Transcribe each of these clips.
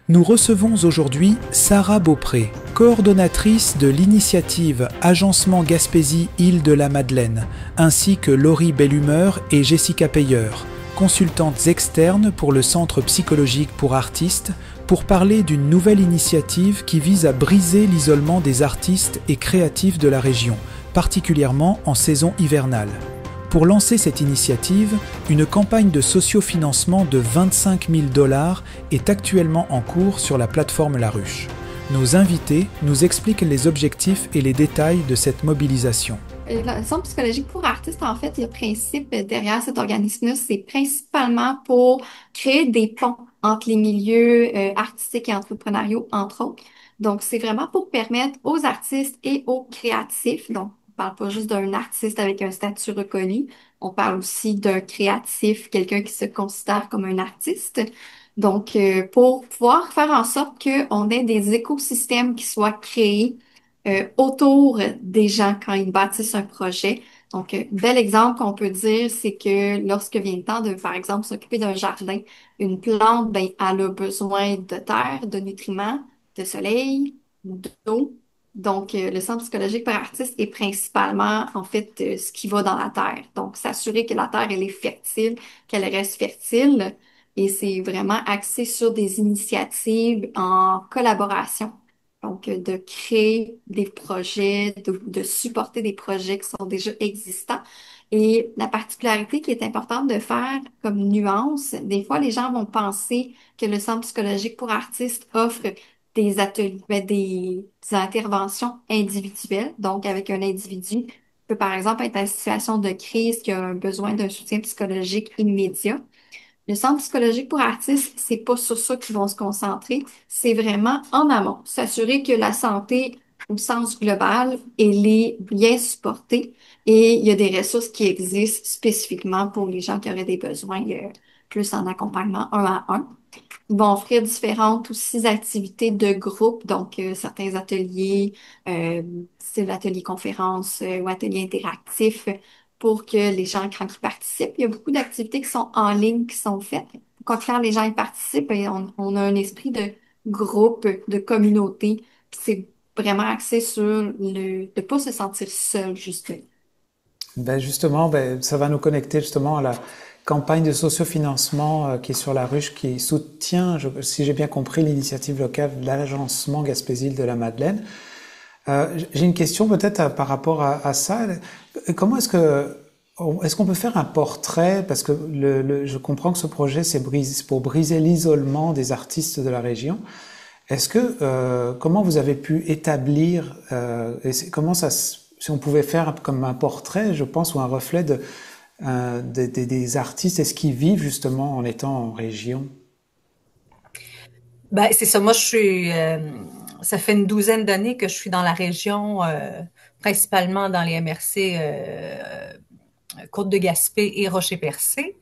Nous recevons aujourd'hui Sarah Beaupré, coordonnatrice de l'initiative Agencement Gaspésie Île-de-la-Madeleine, ainsi que Laurie Bellumeur et Jessica Payeur, consultantes externes pour le Centre psychologique pour artistes, pour parler d'une nouvelle initiative qui vise à briser l'isolement des artistes et créatifs de la région, particulièrement en saison hivernale. Pour lancer cette initiative, une campagne de sociofinancement de 25 000 $ est actuellement en cours sur la plateforme La Ruche. Nos invités nous expliquent les objectifs et les détails de cette mobilisation. Le Centre psychologique pour artistes, en fait, le principe derrière cet organisme-là, c'est principalement pour créer des ponts entre les milieux artistiques et entrepreneuriaux, entre autres. Donc, c'est vraiment pour permettre aux artistes et aux créatifs, donc on parle pas juste d'un artiste avec un statut reconnu, on parle aussi d'un créatif, quelqu'un qui se considère comme un artiste. Donc, pour pouvoir faire en sorte qu'on ait des écosystèmes qui soient créés autour des gens quand ils bâtissent un projet. Donc, bel exemple qu'on peut dire, c'est que lorsque vient le temps de, par exemple, s'occuper d'un jardin, une plante, ben, elle a besoin de terre, de nutriments, de soleil, d'eau. Donc, le centre psychologique par artiste est principalement, en fait, ce qui va dans la terre. Donc, s'assurer que la terre, elle est fertile, qu'elle reste fertile. Et c'est vraiment axé sur des initiatives en collaboration. Donc, de créer des projets, de supporter des projets qui sont déjà existants. Et la particularité qui est importante de faire comme nuance, des fois, les gens vont penser que le Centre psychologique pour artistes offre des ateliers, des interventions individuelles. Donc, avec un individu qui peut, par exemple, être en situation de crise, qui a un besoin d'un soutien psychologique immédiat. Le centre psychologique pour artistes, c'est pas sur ça qu'ils vont se concentrer, c'est vraiment en amont, s'assurer que la santé au sens global, elle est bien supportée et il y a des ressources qui existent spécifiquement pour les gens qui auraient des besoins plus en accompagnement un à un. Ils vont offrir différentes aussi activités de groupe, donc certains ateliers, euh, style atelier conférence ou atelier interactif pour que les gens, quand ils participent, il y a beaucoup d'activités qui sont en ligne, qui sont faites. Quand les gens y participent, et on a un esprit de groupe, de communauté. C'est vraiment axé sur le de pas se sentir seul, justement. Ben justement, ça va nous connecter justement à la campagne de sociofinancement qui est sur La Ruche, qui soutient, si j'ai bien compris, l'initiative locale de l'Agencement Gaspésie de la Madeleine. J'ai une question peut-être par rapport à ça. Comment est-ce qu'on peut faire un portrait, parce que je comprends que ce projet c'est pour briser l'isolement des artistes de la région. Comment vous avez pu établir comment si on pouvait faire comme un portrait, je pense, ou un reflet des artistes, est-ce qu'ils vivent justement en étant en région? Ben, c'est ça. Moi, ça fait une douzaine d'années que je suis dans la région, principalement dans les MRC Côte de Gaspé et Rocher-Percé.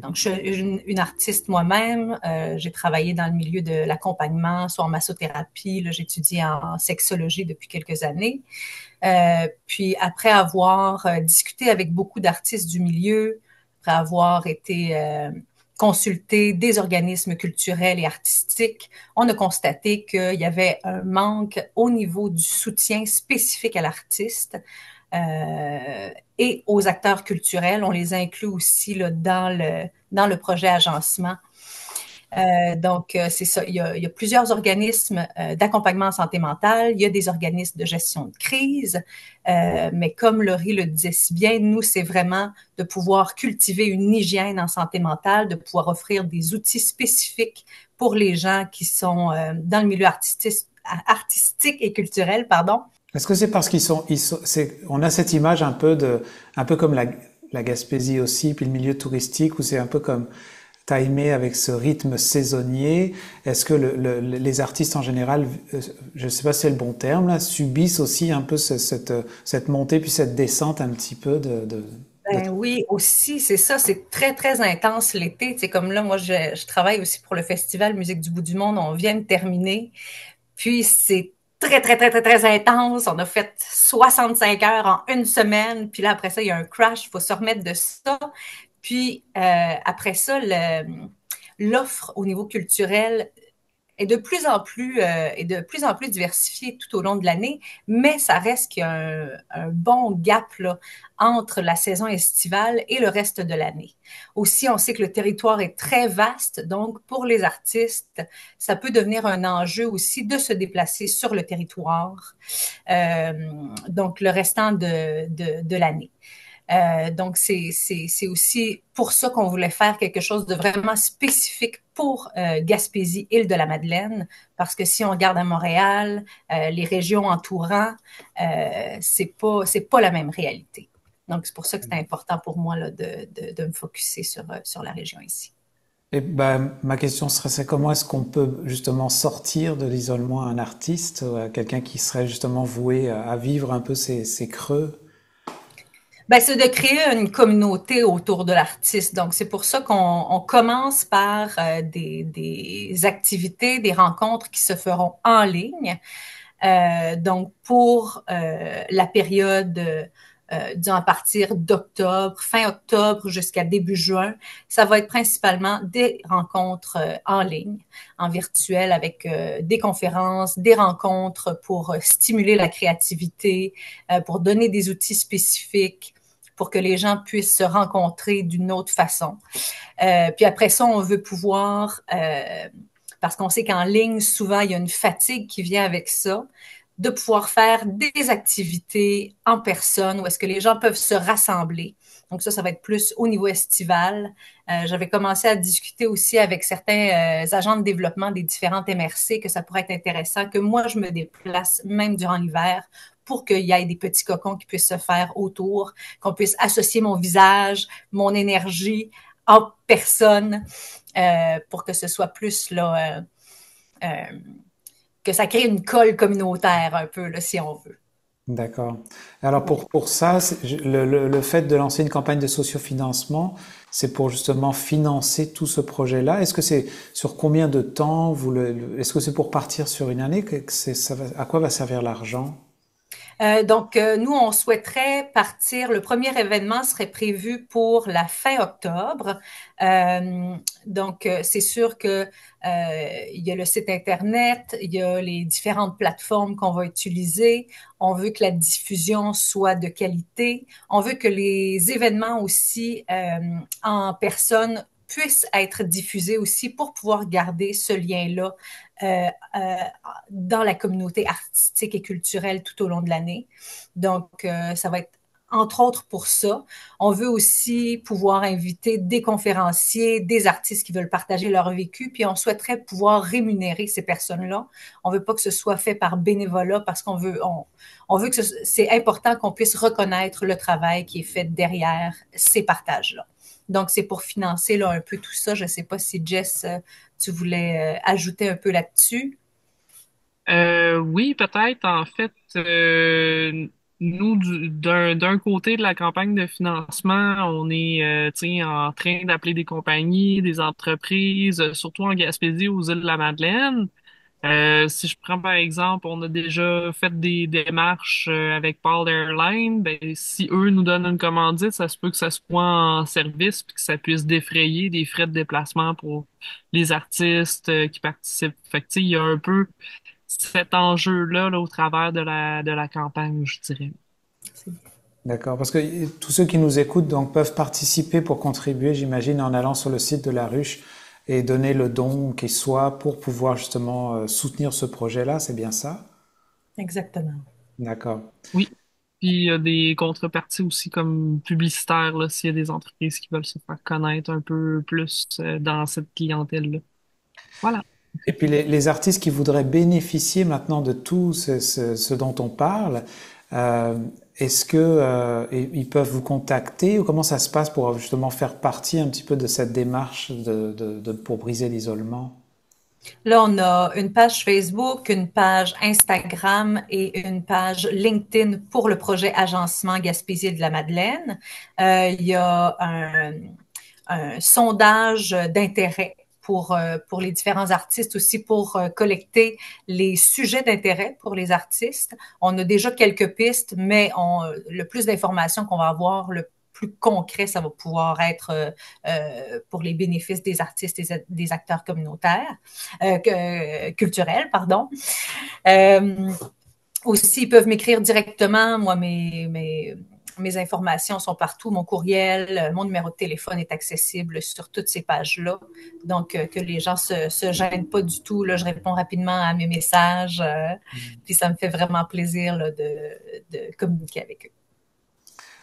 Donc, je suis une artiste moi-même. J'ai travaillé dans le milieu de l'accompagnement, soit en massothérapie. Là, j'étudie en sexologie depuis quelques années. Puis après avoir discuté avec beaucoup d'artistes du milieu, après avoir été consulté des organismes culturels et artistiques, on a constaté qu'il y avait un manque au niveau du soutien spécifique à l'artiste et aux acteurs culturels. On les inclut aussi là, dans le projet agencement. Donc, c'est ça. Il y a plusieurs organismes d'accompagnement en santé mentale. Il y a des organismes de gestion de crise. Mais comme Laurie le disait si bien, nous, c'est vraiment de pouvoir cultiver une hygiène en santé mentale, de pouvoir offrir des outils spécifiques pour les gens qui sont dans le milieu artistique et culturel, pardon. Est-ce que c'est parce on a cette image un peu comme la Gaspésie aussi, puis le milieu touristique, où c'est un peu comme timé avec ce rythme saisonnier. Est-ce que les artistes en général, je ne sais pas si c'est le bon terme, là, subissent aussi un peu cette montée puis cette descente un petit peu Ben oui, aussi, c'est ça, c'est très, très intense l'été. C'est comme là, moi, je travaille aussi pour le Festival Musique du bout du monde. On vient de terminer. Puis c'est très, très, très, très, très intense. On a fait 65 heures en une semaine. Puis là, après ça, il y a un crash. Il faut se remettre de ça. Puis après ça, l'offre au niveau culturel est de plus en plus diversifiée tout au long de l'année, mais ça reste qu'il y a un bon gap là, entre la saison estivale et le reste de l'année. Aussi, on sait que le territoire est très vaste, donc pour les artistes, ça peut devenir un enjeu aussi de se déplacer sur le territoire, euh, donc le restant de l'année. Donc, c'est aussi pour ça qu'on voulait faire quelque chose de vraiment spécifique pour Gaspésie, Île-de-la-Madeleine, parce que si on regarde à Montréal, les régions entourant, c'est pas la même réalité. Donc, c'est pour ça que c'est important pour moi là, de me focusser sur la région ici. Et ben, ma question serait, c'est comment est-ce qu'on peut justement sortir de l'isolement un artiste, quelqu'un qui serait justement voué à vivre un peu ces creux? Ben, c'est de créer une communauté autour de l'artiste. Donc, c'est pour ça qu'on commence par des activités, des rencontres qui se feront en ligne. Donc, pour la période, disons à partir d'octobre, fin octobre jusqu'à début juin, ça va être principalement des rencontres en ligne, en virtuel, avec des conférences, des rencontres pour stimuler la créativité, pour donner des outils spécifiques, pour que les gens puissent se rencontrer d'une autre façon. Puis après ça, on veut pouvoir, parce qu'on sait qu'en ligne, souvent, il y a une fatigue qui vient avec ça, de pouvoir faire des activités en personne où est-ce que les gens peuvent se rassembler. Donc ça va être plus au niveau estival. J'avais commencé à discuter aussi avec certains agents de développement des différentes MRC que ça pourrait être intéressant que moi, je me déplace même durant l'hiver pour qu'il y ait des petits cocons qui puissent se faire autour, qu'on puisse associer mon visage, mon énergie en personne pour que ce soit plus là, que ça crée une colle communautaire un peu, là, si on veut. D'accord. Alors pour ça, le fait de lancer une campagne de sociofinancement, c'est pour justement financer tout ce projet-là. Est-ce que c'est sur combien de temps est-ce que c'est pour partir sur une année? À quoi va servir l'argent? Donc, nous, on souhaiterait partir. Le premier événement serait prévu pour la fin octobre. Donc, c'est sûr que il y a le site Internet, il y a les différentes plateformes qu'on va utiliser. On veut que la diffusion soit de qualité. On veut que les événements aussi en personne puissent être diffusés aussi pour pouvoir garder ce lien-là euh, euh, dans la communauté artistique et culturelle tout au long de l'année. Donc, ça va être entre autres pour ça. On veut aussi pouvoir inviter des conférenciers, des artistes qui veulent partager leur vécu, puis on souhaiterait pouvoir rémunérer ces personnes-là. On veut pas que ce soit fait par bénévolat parce on veut que c'est important qu'on puisse reconnaître le travail qui est fait derrière ces partages-là. Donc, c'est pour financer là, un peu tout ça. Je ne sais pas si Jess, tu voulais ajouter un peu là-dessus. Oui, peut-être. En fait, nous, d'un côté de la campagne de financement, on est tu sais, en train d'appeler des compagnies, des entreprises, surtout en Gaspésie, aux îles de la Madeleine. Si je prends par exemple, on a déjà fait des démarches avec Paul Airlines, ben si eux nous donnent une commandite, ça se peut que ça soit en service puis que ça puisse défrayer des frais de déplacement pour les artistes qui participent. Fait que tu sais, il y a un peu cet enjeu-là là, au travers de la campagne, je dirais. D'accord, parce que tous ceux qui nous écoutent donc peuvent participer pour contribuer, j'imagine, en allant sur le site de la ruche et donner le don qui soit pour pouvoir justement soutenir ce projet-là, c'est bien ça? Exactement. D'accord. Oui. Puis il y a des contreparties aussi comme publicitaires, là, s'il y a des entreprises qui veulent se faire connaître un peu plus dans cette clientèle-là. Voilà. Et puis les artistes qui voudraient bénéficier maintenant de tout ce dont on parle, euh, est-ce que ils peuvent vous contacter ou comment ça se passe pour justement faire partie un petit peu de cette démarche pour briser l'isolement? Là, on a une page Facebook, une page Instagram et une page LinkedIn pour le projet Agencement Gaspésie de la Madeleine. Il y a un sondage d'intérêt pour les différents artistes aussi pour collecter les sujets d'intérêt pour les artistes. On a déjà quelques pistes, mais le plus d'informations qu'on va avoir, le plus concret ça va pouvoir être pour les bénéfices des artistes et des acteurs communautaires, culturels, pardon. Aussi, ils peuvent m'écrire directement. Moi, mes informations sont partout. Mon courriel, mon numéro de téléphone est accessible sur toutes ces pages-là. Donc, que les gens se gênent pas du tout. Là, je réponds rapidement à mes messages. Puis ça me fait vraiment plaisir là, de communiquer avec eux.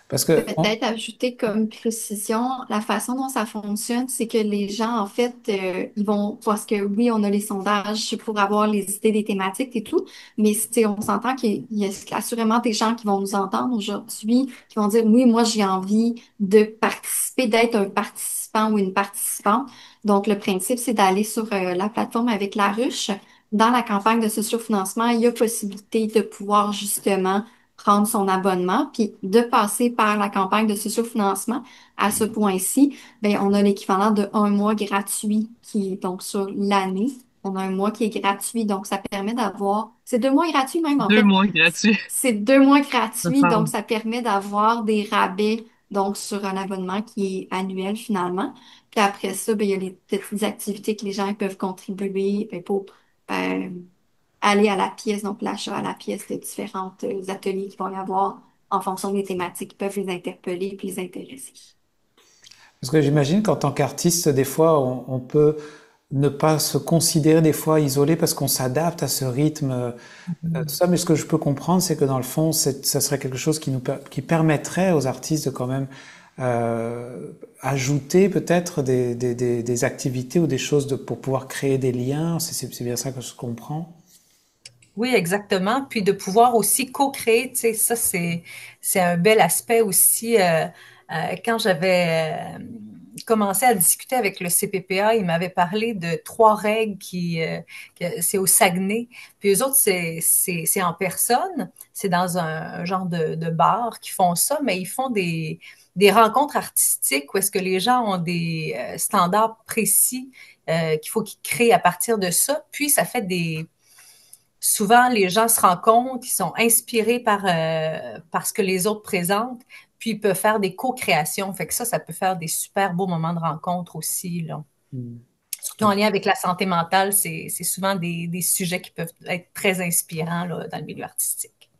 Parce que Peut-être ajouter comme précision, la façon dont ça fonctionne, c'est que les gens, en fait, ils vont, parce que oui, on a les sondages pour avoir les idées des thématiques et tout, mais tu sais, on s'entend qu'il y a assurément des gens qui vont nous entendre aujourd'hui, qui vont dire, oui, moi, j'ai envie de participer, d'être un participant ou une participante. Donc, le principe, c'est d'aller sur la plateforme avec la ruche. Dans la campagne de sociofinancement, il y a possibilité de pouvoir justement prendre son abonnement, puis de passer par la campagne de sociofinancement. À ce point-ci, ben, on a l'équivalent de un mois gratuit qui est donc sur l'année. On a un mois qui est gratuit, donc ça permet d'avoir, c'est 2 mois gratuits même en Deux fait. mois gratuits. C'est 2 mois Me gratuits, donc semble. ça permet d'avoir des rabais donc sur un abonnement qui est annuel finalement. Puis après ça, ben, il y a les petites activités que les gens peuvent contribuer ben, pour euh, aller à la pièce, donc l'achat à la pièce de différents ateliers qui vont y avoir en fonction des thématiques qui peuvent les interpeller puis les intéresser. Parce que j'imagine qu'en tant qu'artiste, des fois, on peut ne pas se considérer des fois isolé parce qu'on s'adapte à ce rythme, tout ça. Mais ce que je peux comprendre, c'est que dans le fond, ça serait quelque chose qui permettrait aux artistes de quand même ajouter peut-être des activités ou des choses pour pouvoir créer des liens. C'est bien ça que je comprends. Oui, exactement. Puis de pouvoir aussi co-créer, tu sais, ça, c'est un bel aspect aussi. Quand j'avais commencé à discuter avec le CPPA, il m'avait parlé de 3 règles c'est au Saguenay. Puis eux autres, c'est en personne. C'est dans un genre de bar qui font ça, mais ils font des rencontres artistiques où est-ce que les gens ont des standards précis qu'il faut qu'ils créent à partir de ça. Puis ça fait souvent, les gens se rencontrent, ils sont inspirés par ce que les autres présentent, puis ils peuvent faire des co-créations. Fait que ça peut faire des super beaux moments de rencontre aussi, là. Mm. Surtout en lien avec la santé mentale, c'est souvent des sujets qui peuvent être très inspirants, là, dans le milieu artistique.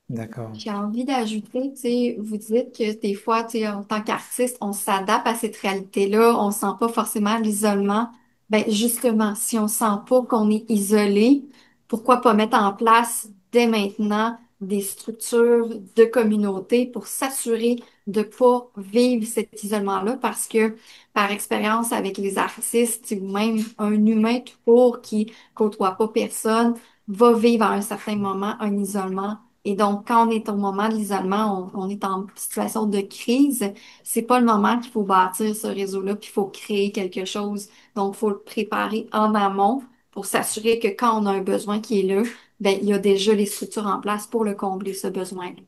D'accord. J'ai envie d'ajouter, tu sais, vous dites que des fois, tu sais, en tant qu'artiste, on s'adapte à cette réalité-là, on sent pas forcément l'isolement. Ben, justement, si on sent pas qu'on est isolé, pourquoi pas mettre en place dès maintenant des structures de communauté pour s'assurer de pas vivre cet isolement-là parce que, par expérience avec les artistes ou même un humain tout court qui côtoie pas personne, va vivre à un certain moment un isolement et donc, quand on est au moment de l'isolement, on est en situation de crise. C'est pas le moment qu'il faut bâtir ce réseau-là, puis il faut créer quelque chose. Donc, il faut le préparer en amont pour s'assurer que quand on a un besoin qui est là, ben, il y a déjà les structures en place pour le combler, ce besoin-là.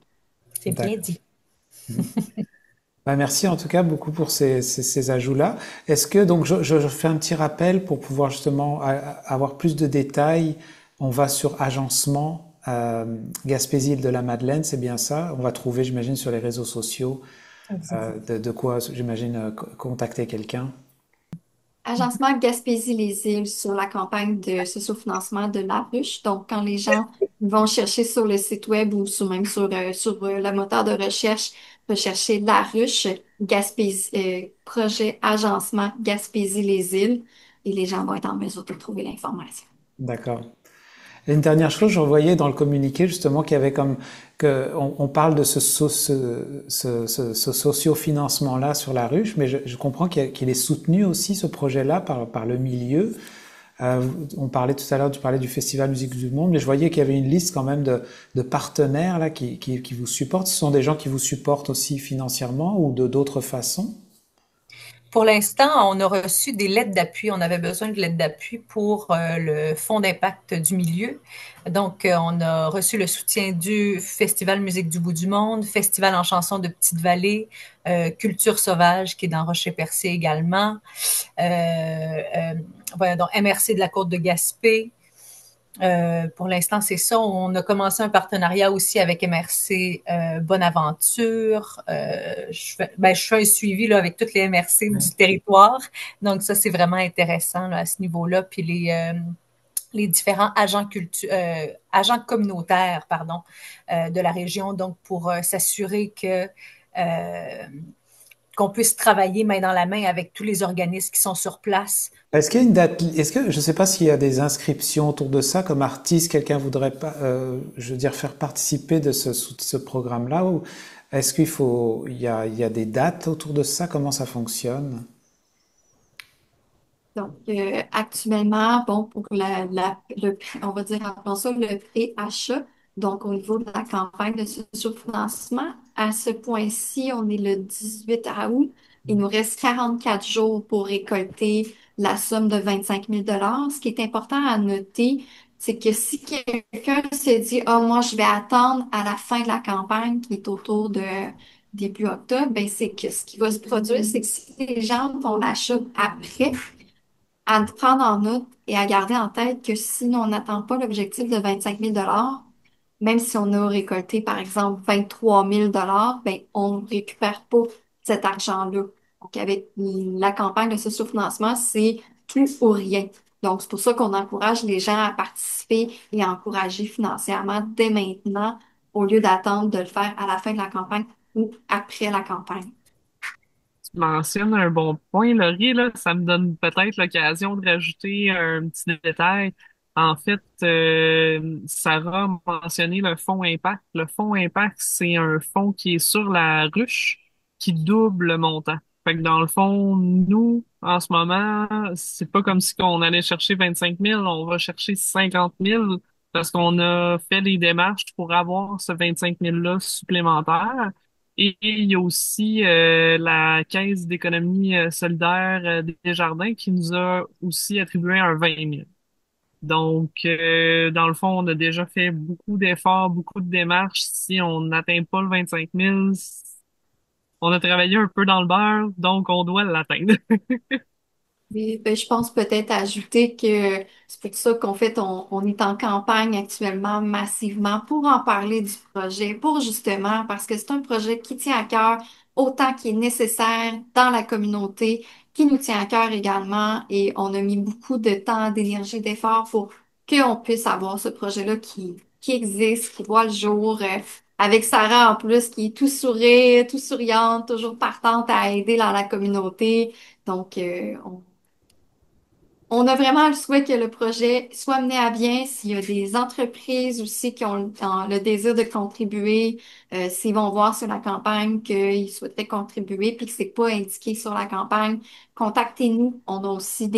C'est bien D'accord. dit. Bah, merci en tout cas beaucoup pour ces ajouts-là. Est-ce que, donc je fais un petit rappel pour pouvoir justement avoir plus de détails. On va sur agencement Gaspésie de la Madeleine, c'est bien ça. On va trouver, j'imagine, sur les réseaux sociaux de quoi, j'imagine, contacter quelqu'un. Agencement Gaspésie-les-Îles sur la campagne de sociofinancement de La Ruche. Donc, quand les gens vont chercher sur le site web ou même sur le moteur de recherche, rechercher La Ruche, Gaspésie, projet agencement Gaspésie-les-Îles, et les gens vont être en mesure de trouver l'information. D'accord. Et une dernière chose, je revoyais dans le communiqué justement qu'il y avait comme que on parle de ce socio-financement-là sur la ruche, mais je comprends qu'il est soutenu aussi ce projet-là par le milieu. On parlait tout à l'heure, tu parlais du Festival Musique du Monde, mais je voyais qu'il y avait une liste quand même de partenaires là qui vous supportent. Ce sont des gens qui vous supportent aussi financièrement ou de d'autres façons? Pour l'instant, on a reçu des lettres d'appui. On avait besoin de lettres d'appui pour le fonds d'impact du milieu. Donc, on a reçu le soutien du Festival Musique du Bout du Monde, Festival en chanson de Petite-Vallée, Culture Sauvage qui est dans Rocher-Percé également, voilà, donc MRC de la Côte de Gaspé. Pour l'instant, c'est ça. On a commencé un partenariat aussi avec MRC Bonaventure. Je fais un suivi là, avec toutes les MRC Ouais. du territoire. Donc ça, c'est vraiment intéressant là, à ce niveau-là. Puis les différents agents communautaires, pardon, de la région, donc pour s'assurer que qu'on puisse travailler main dans la main avec tous les organismes qui sont sur place. Est-ce qu'il y a une date, est-ce que, je ne sais pas s'il y a des inscriptions autour de ça, comme artiste, quelqu'un voudrait pas, je veux dire, faire participer de ce programme-là, ou est-ce qu'il faut, il y a des dates autour de ça, comment ça fonctionne? Donc, actuellement, bon, pour on va dire, appelons ça le pré-achat, donc au niveau de la campagne de sociofinancement, à ce point-ci, on est le 18 août. Il nous reste 44 jours pour récolter la somme de 25 000 dollars. Ce qui est important à noter, c'est que si quelqu'un se dit, oh, moi, je vais attendre à la fin de la campagne, qui est autour de début octobre, ben, c'est que ce qui va se produire, c'est que si les gens font l'achat après, à prendre en note et à garder en tête que si on n'atteint pas l'objectif de 25 000 dollars, même si on a récolté, par exemple, 23 000 dollars, ben, on ne récupère pas cet argent-là. Donc, avec la campagne de sociofinancement, c'est tout ou rien. Donc, c'est pour ça qu'on encourage les gens à participer et à encourager financièrement dès maintenant, au lieu d'attendre de le faire à la fin de la campagne ou après la campagne. Tu mentionnes un bon point, Laurie, là. Ça me donne peut-être l'occasion de rajouter un petit détail. En fait, Sarah a mentionné le fonds Impact. Le fonds Impact, c'est un fonds qui est sur la ruche qui double le montant. Fait que dans le fond, nous, en ce moment, c'est pas comme si on allait chercher 25 000, on va chercher 50 000 parce qu'on a fait les démarches pour avoir ce 25 000-là supplémentaire. Et il y a aussi la Caisse d'économie solidaire des Jardins qui nous a aussi attribué un 20 000. Donc, dans le fond, on a déjà fait beaucoup d'efforts, beaucoup de démarches. Si on n'atteint pas le 25 000, on a travaillé un peu dans le beurre, donc on doit l'atteindre. Oui, ben, je pense peut-être ajouter que c'est pour ça qu'en fait, on est en campagne actuellement massivement pour en parler du projet, pour justement, parce que c'est un projet qui tient à cœur autant qu'il est nécessaire dans la communauté, qui nous tient à cœur également, et on a mis beaucoup de temps, d'énergie, d'efforts pour qu'on puisse avoir ce projet-là qui existe, qui voit le jour, avec Sarah en plus, qui est tout sourire, tout souriante, toujours partante à aider dans la communauté. Donc, on a vraiment le souhait que le projet soit mené à bien. S'il y a des entreprises aussi qui ont le désir de contribuer, s'ils vont voir sur la campagne qu'ils souhaiteraient contribuer puis que c'est pas indiqué sur la campagne, contactez-nous. On a aussi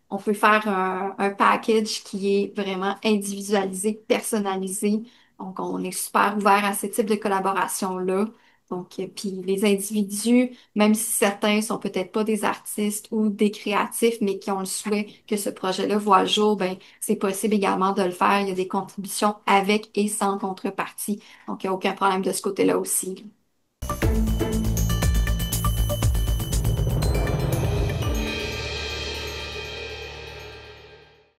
on peut faire un package qui est vraiment individualisé, personnalisé. Donc, on est super ouvert à ce type de collaboration-là. Donc, puis les individus, même si certains sont peut-être pas des artistes ou des créatifs, mais qui ont le souhait que ce projet-là voit le jour, ben, c'est possible également de le faire. Il y a des contributions avec et sans contrepartie. Donc, il n'y a aucun problème de ce côté-là aussi.